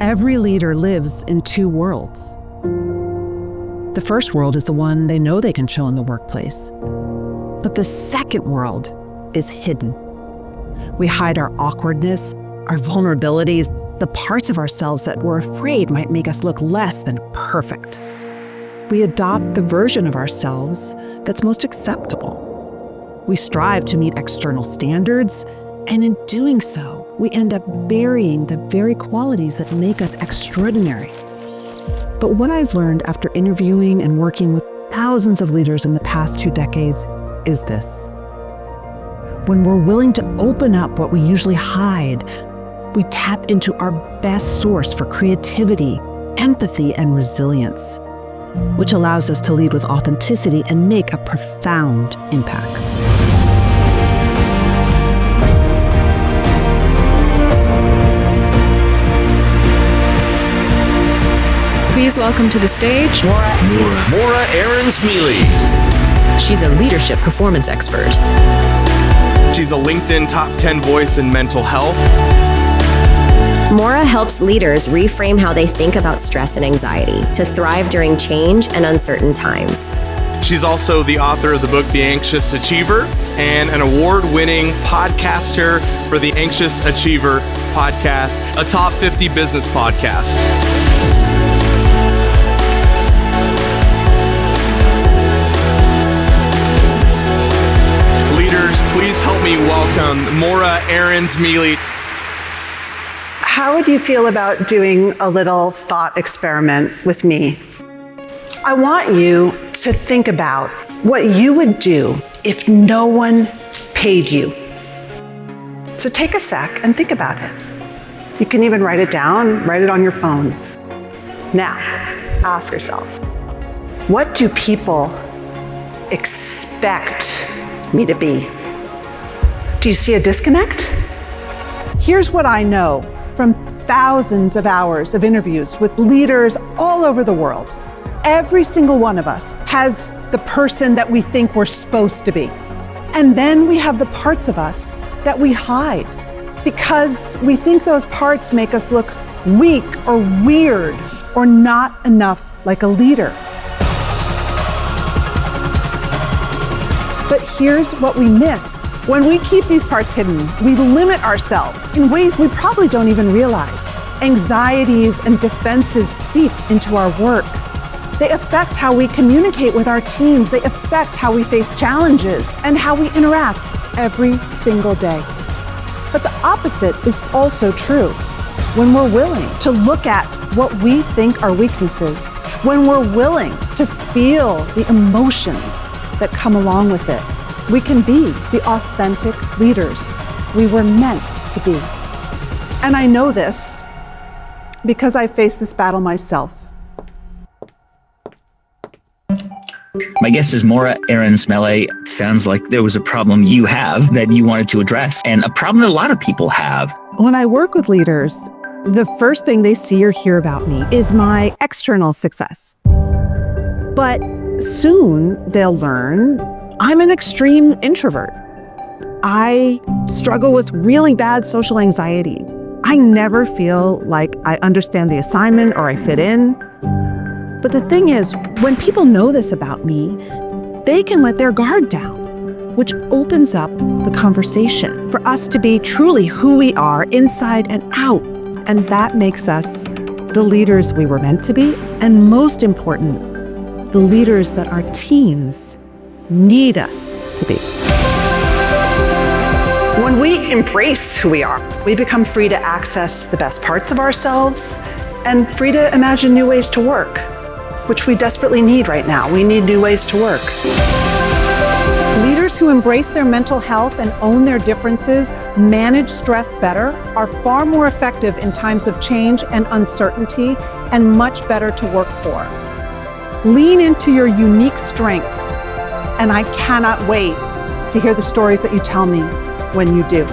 Every leader lives in two worlds. The first world is the one they know they can show in the workplace. But the second world is hidden. We hide our awkwardness, our vulnerabilities, the parts of ourselves that we're afraid might make us look less than perfect. We adopt the version of ourselves that's most acceptable. We strive to meet external standards, and in doing so, we end up burying the very qualities that make us extraordinary. But what I've learned after interviewing and working with thousands of leaders in the past 2 decades is this. When we're willing to open up what we usually hide, we tap into our best source for creativity, empathy, and resilience, which allows us to lead with authenticity and make a profound impact. Please welcome to the stage, Morra Aarons-Mele. She's a leadership performance expert. She's a LinkedIn top 10 voice in mental health. Morra helps leaders reframe how they think about stress and anxiety to thrive during change and uncertain times. She's also the author of the book, The Anxious Achiever, and an award-winning podcaster for the Anxious Achiever podcast, a top 50 business podcast. Leaders, please help me welcome Morra Aarons-Mele. How would you feel about doing a little thought experiment with me? I want you to think about what you would do if no one paid you. So take a sec and think about it. You can even write it down, write it on your phone. Now, ask yourself, what do people expect me to be? Do you see a disconnect? Here's what I know from thousands of hours of interviews with leaders all over the world. Every single one of us has the person that we think we're supposed to be. And then we have the parts of us that we hide because we think those parts make us look weak or weird or not enough like a leader. But here's what we miss. When we keep these parts hidden, we limit ourselves in ways we probably don't even realize. Anxieties and defenses seep into our work. They affect how we communicate with our teams. They affect how we face challenges and how we interact every single day. But the opposite is also true. When we're willing to look at what we think are weaknesses, when we're willing to feel the emotions that come along with it, we can be the authentic leaders we were meant to be. And I know this because I faced this battle myself. My guest is Morra Aarons-Mele. Sounds like there was a problem you have that you wanted to address, and a problem that a lot of people have. When I work with leaders, the first thing they see or hear about me is my external success. But soon they'll learn I'm an extreme introvert. I struggle with really bad social anxiety. I never feel like I understand the assignment or I fit in. But the thing is, when people know this about me, they can let their guard down, which opens up the conversation for us to be truly who we are inside and out. And that makes us the leaders we were meant to be, and most important, the leaders that our teams need us to be. When we embrace who we are, we become free to access the best parts of ourselves and free to imagine new ways to work, which we desperately need right now. We need new ways to work. Leaders who embrace their mental health and own their differences, manage stress better, are far more effective in times of change and uncertainty, and much better to work for. Lean into your unique strengths, and I cannot wait to hear the stories that you tell me when you do.